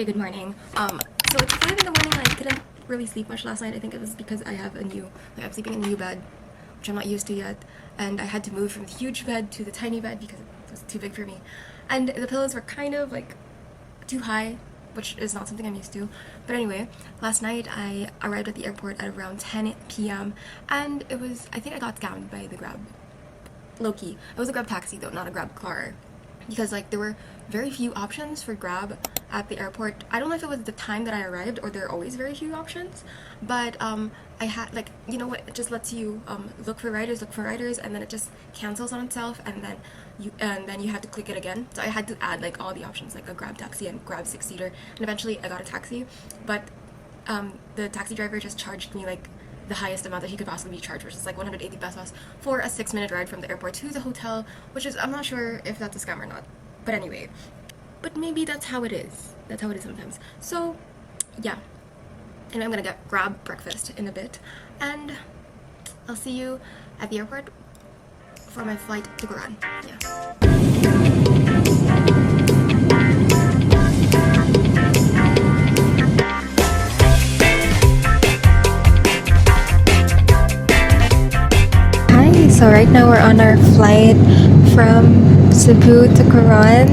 Okay, good morning. So it's 5 in the morning and I didn't really sleep much last night. I think it was because I have I'm sleeping in a new bed, which I'm not used to yet. And I had to move from the huge bed to the tiny bed because it was too big for me. And the pillows were kind of like too high, which is not something I'm used to. But anyway, last night I arrived at the airport at around 10 p.m. and I think I got scammed by the Grab. Low-key. It was a Grab taxi though, not a Grab car. Because like there were very few options for Grab at the airport. I don't know if it was the time that I arrived or there are always very few options, but I had like, you know what, it just lets you look for riders, and then it just cancels on itself, and then you have to click it again. So I had to add like all the options, like a Grab taxi and Grab 6-seater, and eventually I got a taxi, but the taxi driver just charged me like the highest amount that he could possibly be charged, which is like 180 pesos for a 6-minute ride from the airport to the hotel, which is, I'm not sure if that's a scam or not. But anyway, but maybe that's how it is. That's how it is sometimes. So, yeah. And I'm gonna grab breakfast in a bit, and I'll see you at the airport for my flight to Coron. Yeah. So right now we're on our flight from Cebu to Coron.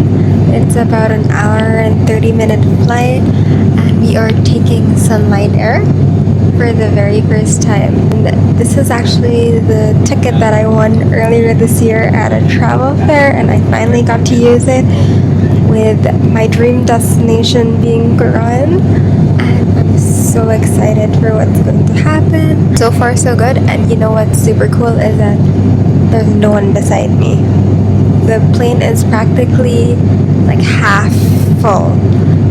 It's about an hour and 30-minute flight, and we are taking Sunlight Air for the very first time. And this is actually the ticket that I won earlier this year at a travel fair, and I finally got to use it with my dream destination being Coron. So excited for what's going to happen. So far so good, and you know what's super cool is that there's no one beside me. The plane is practically like half full,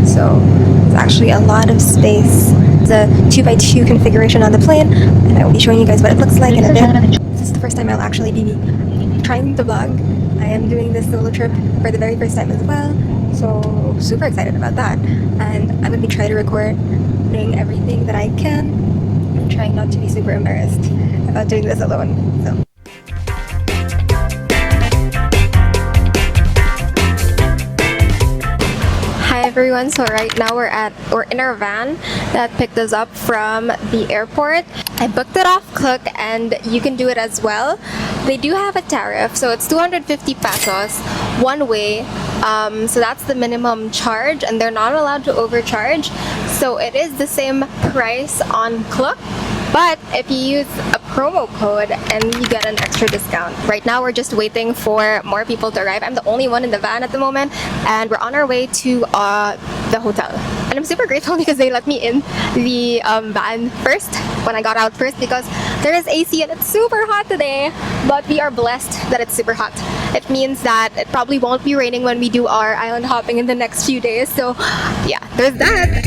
so there's actually a lot of space. It's a 2x2 configuration on the plane, and I will be showing you guys what it looks like in a bit. This is the first time I'll actually be trying to vlog. I am doing this solo trip for the very first time as well, so super excited about that. And I'm going to be trying to record everything that I can. I'm trying not to be super embarrassed about doing this alone. So. Hi everyone, so right now we're in our van that picked us up from the airport. I booked it off Klook, and you can do it as well. They do have a tariff, so it's 250 pesos one way. So that's the minimum charge, and they're not allowed to overcharge. So it is the same price on Klook, but if you use a promo code, and you get an extra discount. Right now we're just waiting for more people to arrive. I'm the only one in the van at the moment, and we're on our way to the hotel. And I'm super grateful because they let me in the van first, when I got out first, because there is AC and it's super hot today. But we are blessed that it's super hot. It means that it probably won't be raining when we do our island hopping in the next few days. So yeah, there's that.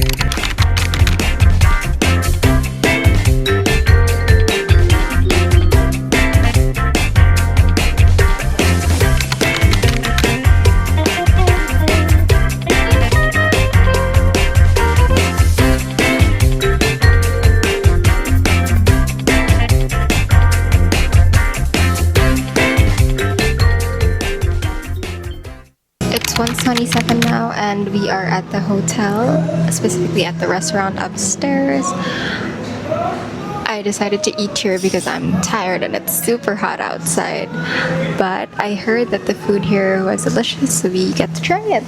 It's 1:27 now, and we are at the hotel, specifically at the restaurant upstairs. I decided to eat here because I'm tired and it's super hot outside. But I heard that the food here was delicious, so we get to try it.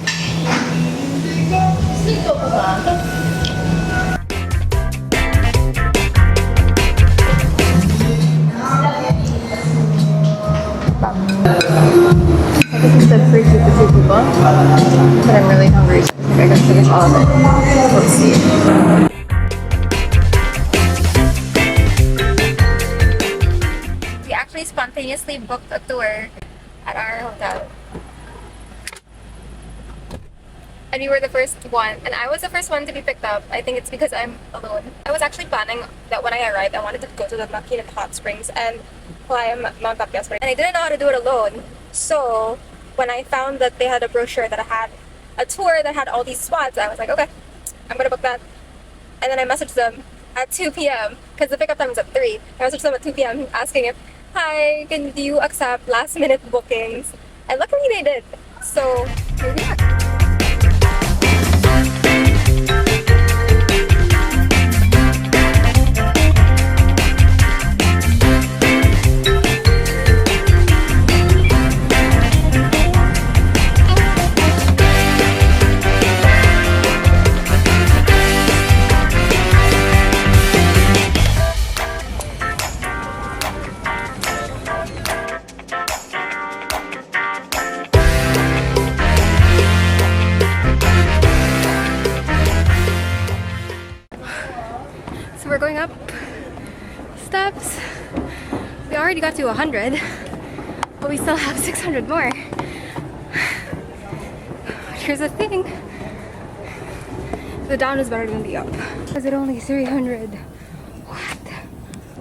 This is the free food for 2 people, but I'm really hungry, so I think I can finish all of it. We'll see. We actually spontaneously booked a tour at our hotel. And we were the first one, and I was the first one to be picked up. I think it's because I'm alone. I was actually planning that when I arrived, I wanted to go to the Makinik Hot Springs and climb Mount Tapia Springs. And I didn't know how to do it alone. So when I found that they had a brochure that had a tour that had all these spots, I was like, okay, I'm gonna book that. And then I messaged them at 2 p.m. because the pickup time was at 3. I messaged them at 2 p.m. asking if, hi, do you accept last minute bookings? And luckily they did. So here we are. steps. We already got to 100, but we still have 600 more. Here's the thing. The down is better than the up. Is it only 300? What?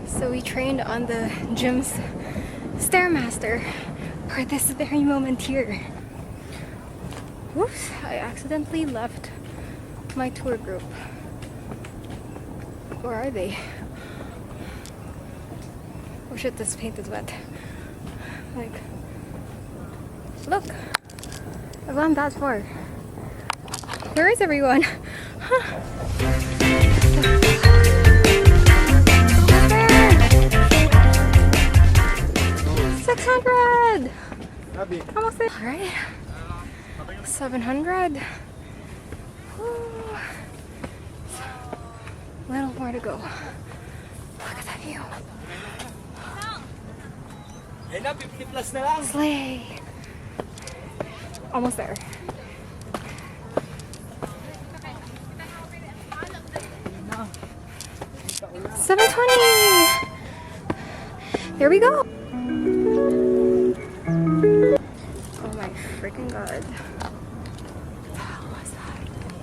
So we trained on the gym's Stairmaster for this very moment here. Whoops, I accidentally left my tour group. Where are they? Oh shit, this paint is wet. Like, look, I've gone that far. Where is everyone? Huh. 600! Almost there. Alright. 700. Woo. A little more to go. Look at that view. Slay. Almost there. 720. Here we go. Oh my freaking god. How was that?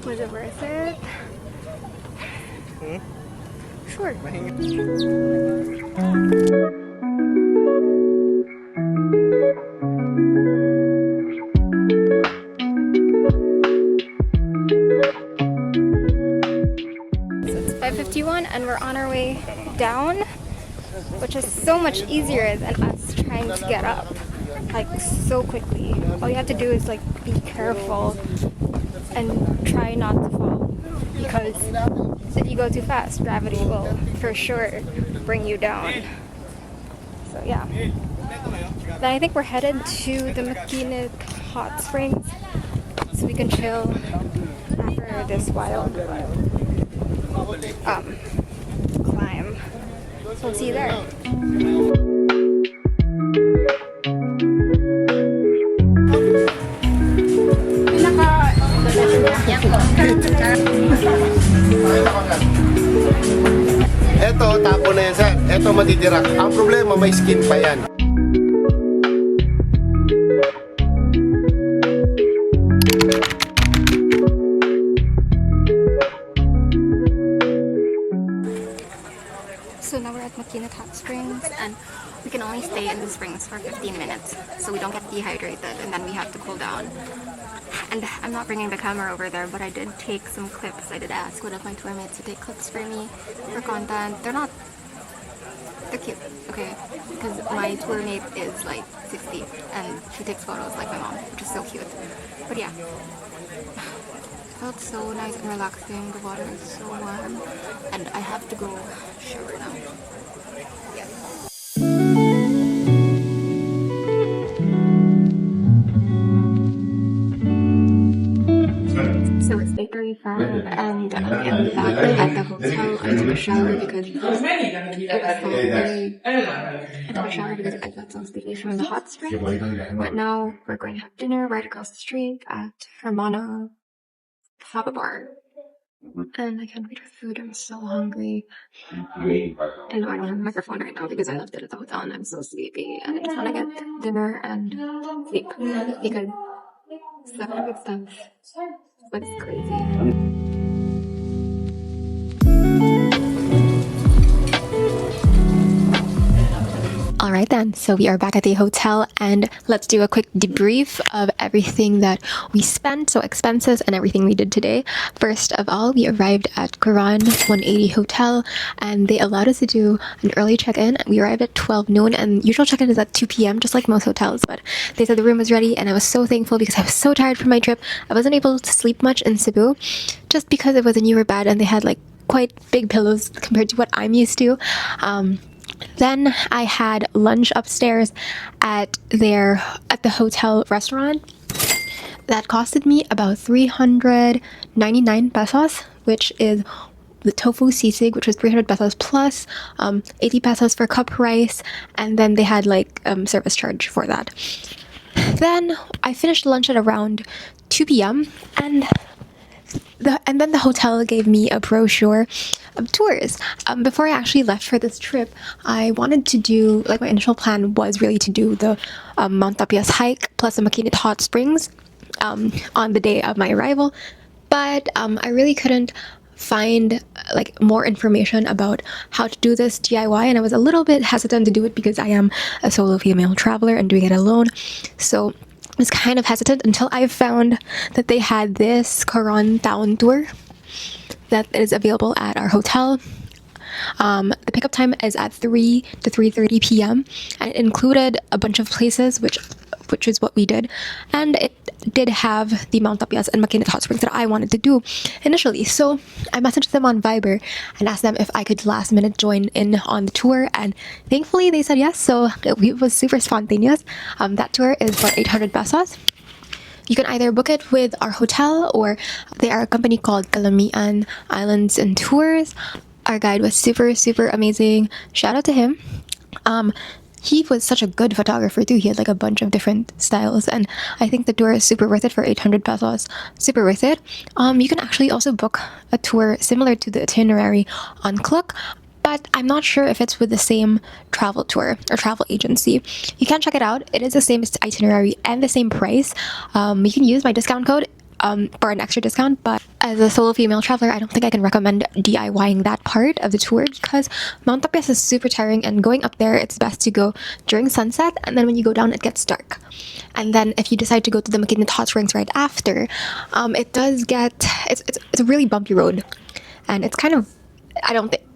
Was it worth it? Sure. So it's 5:51 and we're on our way down, which is so much easier than us trying to get up, like so quickly. All you have to do is like be careful and try not to fall, because if you go too fast, gravity will for sure bring you down. So yeah. Then I think we're headed to the Makinik hot springs so we can chill after this wild climb. So we'll see you there. Eto, tapo na yan, sir. Eto matitira. Ang problema, may skin pa yan. So now we're at Makinik Hot Springs and we can only stay in the springs for 15 minutes so we don't get dehydrated and then we have to cool down. And I'm not bringing the camera over there, but I did take some clips. I did ask one of my tour mates to take clips for me for content. They're cute, okay? Because my tour mate is like 60 and she takes photos like my mom, which is so cute. But yeah, felt so nice and relaxing. The water is so warm and I have to go shower now. Yeah. So it's 8:35 and I'm back at the hotel. I took a shower because it was so early. I took a shower because I got some sleepy from the hot spring. But now we're going to have dinner right across the street at Hermana Haba Bar. And I can't wait for food. I'm so hungry. And I don't have a microphone right now because I left it at the hotel and I'm so sleepy. And I just want to get dinner and sleep because 700 stuff. That's crazy. Alright then, so we are back at the hotel and let's do a quick debrief of everything that we spent, so expenses and everything we did today. First of all, we arrived at Coron 180 Hotel and they allowed us to do an early check-in. We arrived at 12 noon and usual check-in is at 2 p.m. just like most hotels, but they said the room was ready and I was so thankful because I was so tired from my trip. I wasn't able to sleep much in Cebu just because it was a newer bed and they had like quite big pillows compared to what I'm used to. Then I had lunch upstairs at the hotel restaurant. That costed me about 399 pesos, which is the tofu sisig, which was 300 pesos plus 80 pesos for cup rice, and then they had like service charge for that. Then I finished lunch at around 2 p.m. and And then the hotel gave me a brochure of tours. Before I actually left for this trip, I wanted to do, like, my initial plan was really to do the Mount Tapias hike plus the Makinit hot springs on the day of my arrival, but I really couldn't find like more information about how to do this DIY, and I was a little bit hesitant to do it because I am a solo female traveler and doing it alone. So I was kind of hesitant until I found that they had this Coron town tour that is available at our hotel. The pickup time is at 3 to 3:30 p.m. and it included a bunch of places, which is what we did, and it did have the Mount Tapias and Makinit hot springs that I wanted to do initially. So I messaged them on Viber and asked them if I could last minute join in on the tour, and thankfully they said yes. So it was super spontaneous. That tour is for 800 pesos. You can either book it with our hotel, or they are a company called Kalamian Islands and Tours. Our guide was super amazing. Shout out to him. He was such a good photographer too. He had like a bunch of different styles, and I think the tour is super worth it for 800 pesos. Super worth it. You can actually also book a tour similar to the Itinerary on Klook, but I'm not sure if it's with the same travel tour or travel agency. You can check it out. It is the same as the Itinerary and the same price. You can use my discount code for an extra discount, but as a solo female traveler, I don't think I can recommend DIYing that part of the tour because Mount Tapias is super tiring, and going up there, it's best to go during sunset, and then when you go down, it gets dark. And then if you decide to go to the Makinit hot springs right after, it does get, it's a really bumpy road, and it's kind of,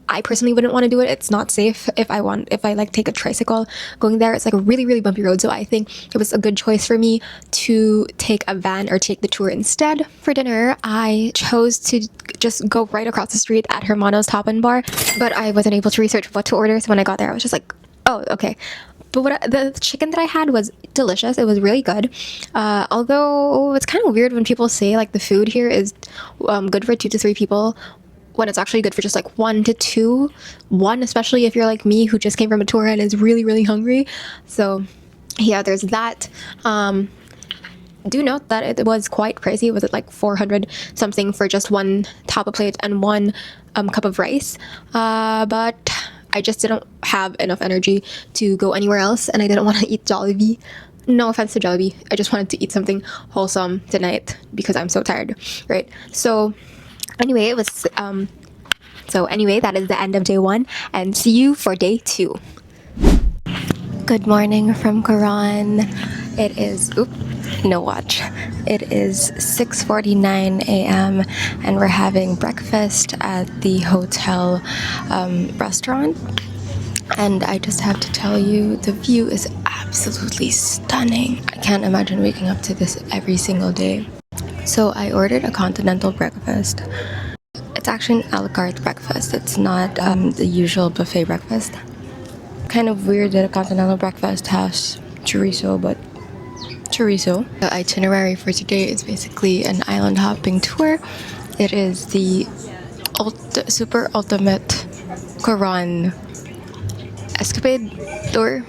I personally wouldn't want to do it. It's not safe if I like take a tricycle going there. It's like a really bumpy road. So I think it was a good choice for me to take a van or take the tour instead. For dinner, I chose to just go right across the street at Hermano's Top and Bar, but I wasn't able to research what to order. So when I got there, I was just like, oh, okay. But the chicken that I had was delicious. It was really good. Although it's kind of weird when people say like the food here is good for 2 to 3 people, when it's actually good for just like 1 to 2. One, especially if you're like me who just came from a tour and is really hungry. So yeah, there's that. Do note that it was quite pricey. Was it like 400 something for just one tapa plate and one cup of rice? But I just didn't have enough energy to go anywhere else, and I didn't want to eat Jollibee. No offense to Jollibee. I just wanted to eat something wholesome tonight because I'm so tired, right? So anyway, it was anyway, that is the end of day 1, and see you for day 2. Good morning from Coron. It is no watch. It is 6:49 a.m. and we're having breakfast at the hotel restaurant. And I just have to tell you, the view is absolutely stunning. I can't imagine waking up to this every single day. So I ordered a continental breakfast. It's actually an a la carte breakfast. It's not the usual buffet breakfast. Kind of weird that a continental breakfast has chorizo, but chorizo. The itinerary for today is basically an island hopping tour. It is the super ultimate Coron escapade tour.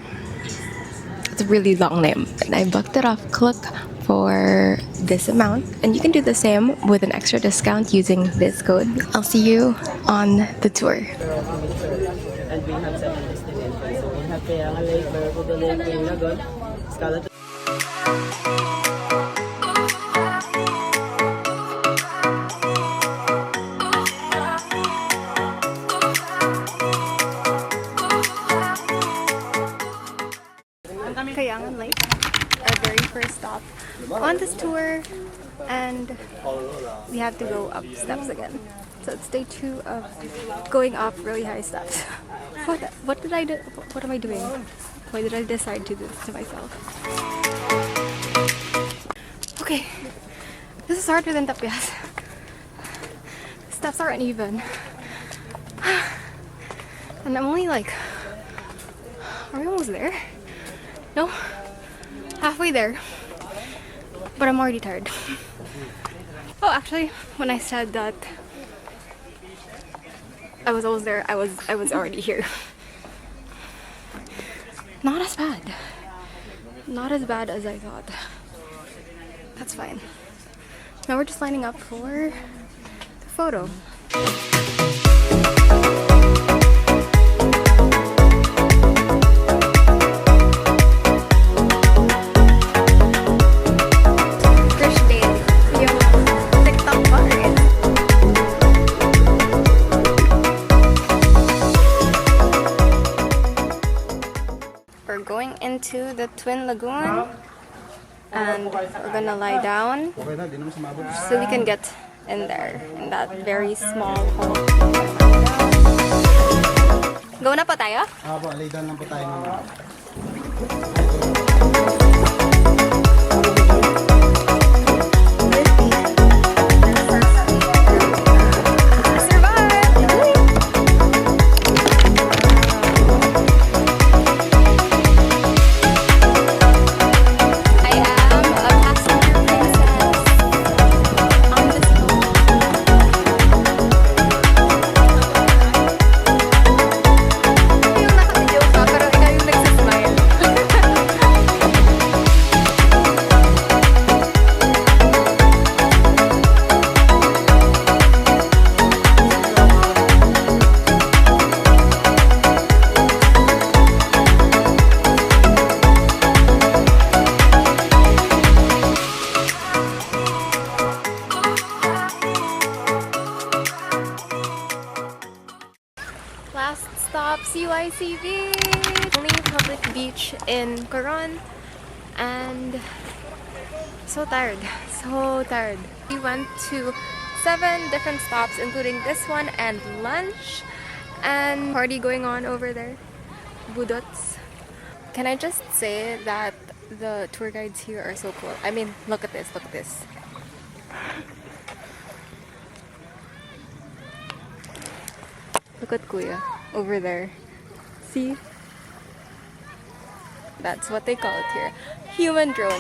It's a really long name, and I booked it off Klook for this amount, and you can do the same with an extra discount using this code. I'll see you on the tour. And we have 7 destinations. So we have Kayangan Lake, Barracuda Lake, lagoon, Scala. Kayangan Lake, our very first stop on this tour, and we have to go up steps again. So it's day 2 of going up really high steps. What did I do? What am I doing? Why did I decide to do this to myself? Okay, this is harder than Tapias. Steps are uneven, and I'm only like, are we almost there? No, halfway there, but I'm already tired. Oh, actually, when I said that I was almost there, I was already here. Not as bad. Not as bad as I thought. That's fine. Now we're just lining up for the photo. Trish Day, yung TikTok pa rin. We're going into the Twin Lagoon and we're gonna lie down so we can get in there in that very small hole. Go na po tayo? Lay down lang po tayo muna. Last stop, CYC Beach! Only public beach in Coron. And so tired, so tired. We went to 7 different stops, including this one and lunch. And party going on over there. Budots. Can I just say that the tour guides here are so cool. I mean, look at this, look at this. Look at Kuya over there. See? That's what they call it here. Human drone.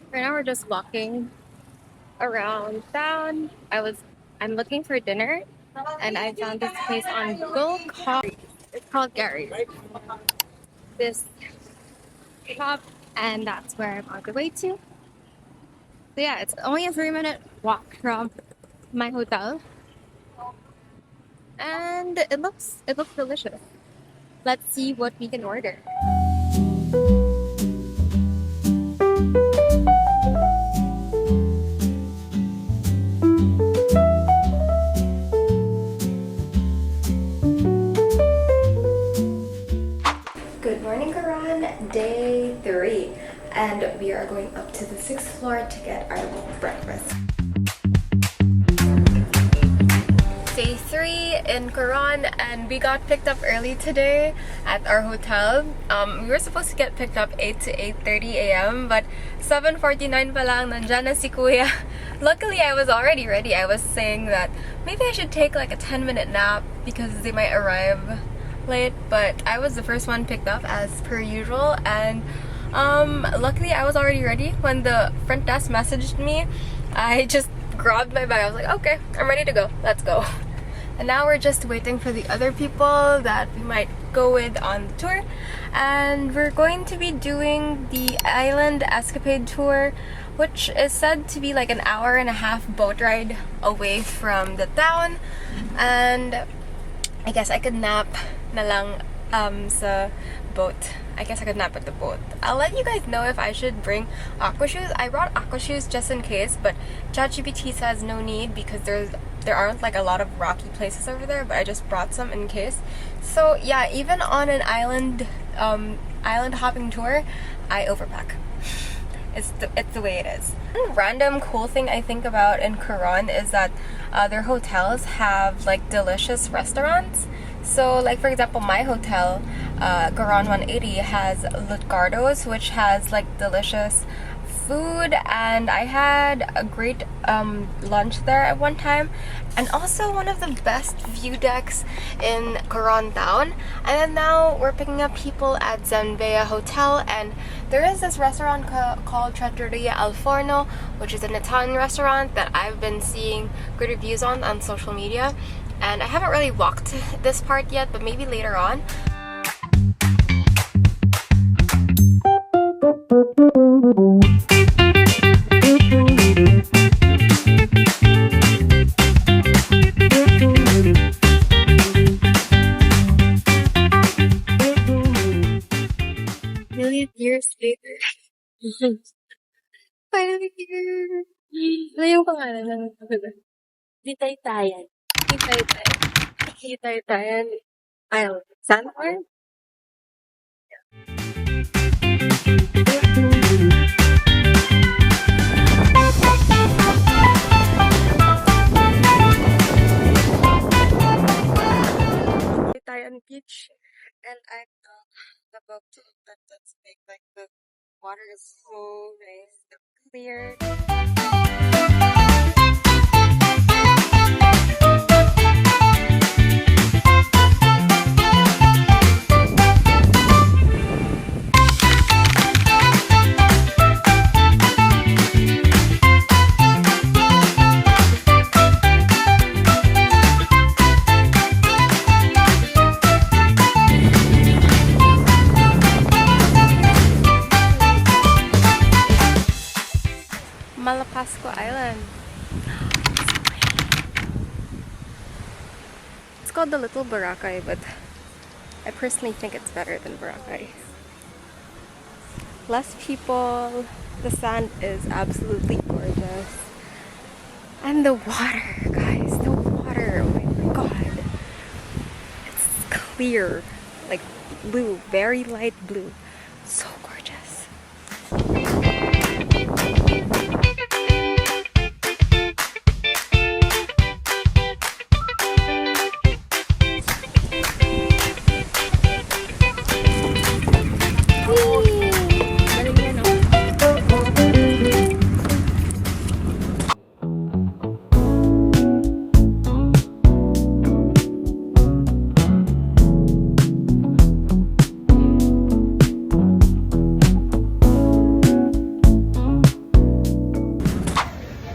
Right now we're just walking around town. I'm looking for dinner and I found this place on Google Coffee. It's called Gary's. This shop, and that's where I'm on the way to. So yeah, it's only a 3-minute walk from my hotel, and it looks delicious. Let's see what we can order. Good morning, Coron. Day 3, and we are going up to the 6th floor to get our breakfast. Day 3 in Coron, and we got picked up early today at our hotel. We were supposed to get picked up 8 to 8:30 a.m. but 7:49 pa lang nandyan na si Kuya. Luckily, I was already ready. I was saying that maybe I should take like a 10-minute nap because they might arrive late, but I was the first one picked up as per usual, and luckily I was already ready. When the front desk messaged me, I just grabbed my bag. I was like, okay, I'm ready to go, let's go. And now we're just waiting for the other people that we might go with on the tour, and we're going to be doing the island escapade tour, which is said to be like an 1.5-hour boat ride away from the town. And I guess I could nap na lang sa boat. I guess I could nap at the boat. I'll let you guys know if I should bring aqua shoes. I brought aqua shoes just in case, but ChatGPT says no need because there aren't like a lot of rocky places over there, but I just brought some in case. So yeah, even on an island hopping tour, I overpack. It's the way it is. One random cool thing I think about in Coron is that their hotels have like delicious restaurants. So like for example, my hotel, Coron 180, has Lutgardo's, which has like delicious food, and I had a great lunch there at one time, and also one of the best view decks in Coron town. And then now we're picking up people at Zanbea Hotel, and there is this restaurant called Trattoria Al Forno, which is an Italian restaurant that I've been seeing good reviews on social media. And I haven't really walked this part yet, but maybe later on. Million years later. Finally here. Ano yung pangalan ng Ditay-tayan. Itinerary Island. Sandbar? Itayan Beach, and I'm about to let that's big. Like the water is so nice, clear. Malapascua Island. It's called the Little Boracay, but I personally think it's better than Boracay. Less people, the sand is absolutely gorgeous. And the water, guys, the water, oh my god. It's clear, like blue, very light blue. So gorgeous.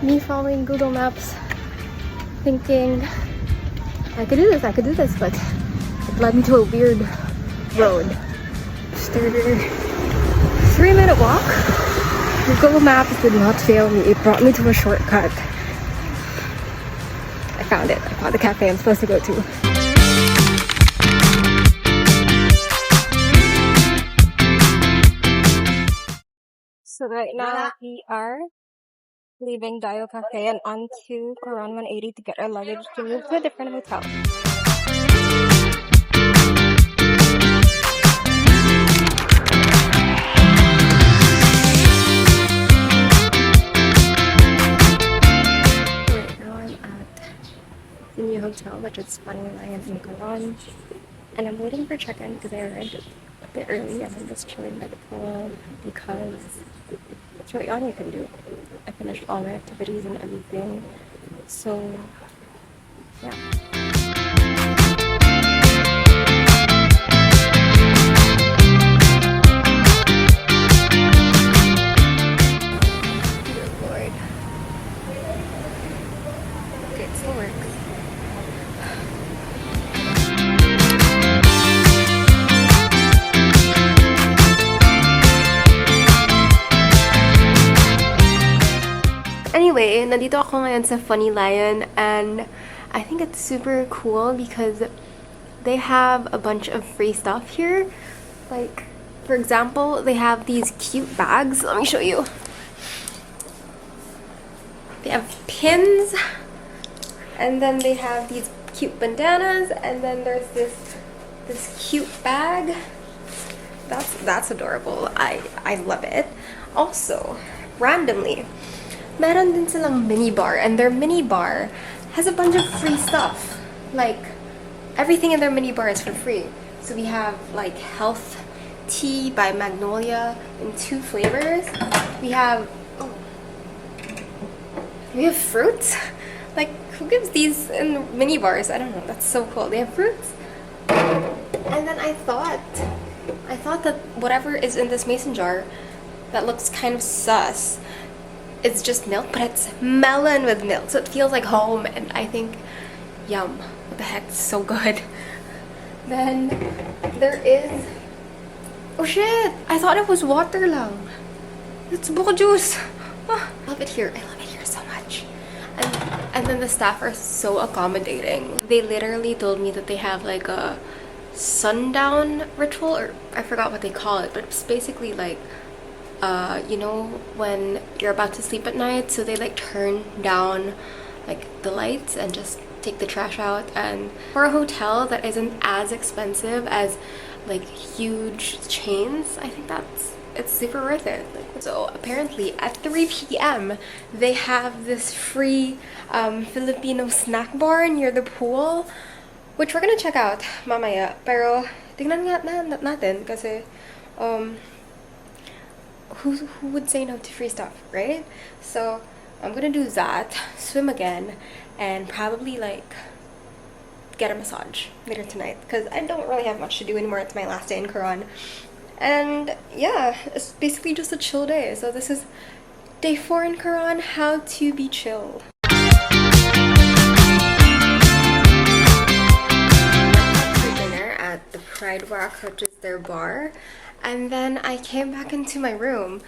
Me following Google Maps, thinking I could do this, but it led me to a weird road. Just a 3-minute walk. Google Maps did not fail me. It brought me to a shortcut. I found it. I found the cafe I'm supposed to go to. So right now we are leaving Dio Cafe and on to Coron 180 to get our luggage to move to a different hotel. Right now I'm at the new hotel, which is Funny Lion in Coron, and I'm waiting for check-in because I arrived a bit early and I'm just chilling by the pool because it's really all you can do. I finished all my activities and everything, so yeah. Dear Lord. Okay, it still works. Anyway, nandito ako ngayon sa Funny Lion, and I think it's super cool because they have a bunch of free stuff here. Like, for example, they have these cute bags. Let me show you. They have pins, and then they have these cute bandanas, and then there's this cute bag. That's adorable. I love it. Also, randomly, meron din silang mini bar, and their mini bar has a bunch of free stuff. Like, everything in their mini bar is for free. So we have like health tea by Magnolia in 2 flavors. We have fruits. Like, who gives these in mini bars? I don't know. That's so cool. They have fruits. And then I thought that whatever is in this mason jar that looks kind of sus, it's just milk, but it's melon with milk, so it feels like home, and I think, yum. the heck, it's so good. Then there is, oh shit, I thought it was water lang. It's buko juice. Oh, I love it here. I love it here so much. And then the staff are so accommodating. They literally told me that they have like a sundown ritual, or I forgot what they call it, but it's basically like you know, when you're about to sleep at night, so they like turn down like the lights and just take the trash out. And for a hotel that isn't as expensive as like huge chains, I think it's super worth it. So apparently at 3 p.m. they have this free Filipino snack bar near the pool, which we're gonna check out mamaya. Pero tingnan nga natin kasi who would say no to free stuff, right? So I'm gonna do that, swim again, and probably like get a massage later tonight because I don't really have much to do anymore. It's my last day in Coron. And yeah, it's basically just a chill day. So this is day 4 in Coron, how to be chill. For dinner at the Pride Rock, which is their bar. And then I came back into my room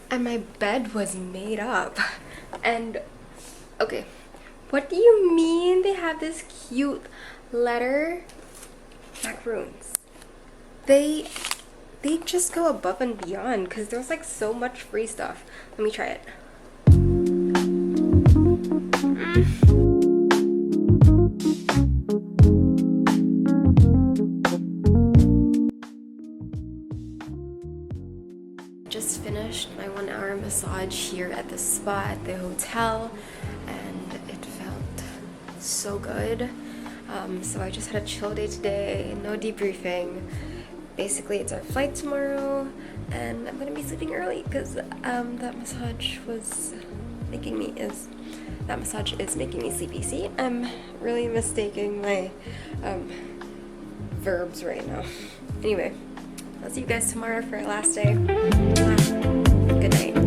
and my bed was made up. And okay, what do you mean they have this cute letter macaroons? They just go above and beyond because there's like so much free stuff. Let me try it. Just finished my 1-hour massage here at the spa at the hotel, and it felt so good. So I just had a chill day today, no debriefing. Basically, it's our flight tomorrow, and I'm gonna be sleeping early because that massage is making me sleepy. See, I'm really mistaking my verbs right now. Anyway, I'll see you guys tomorrow for our last day. Good night.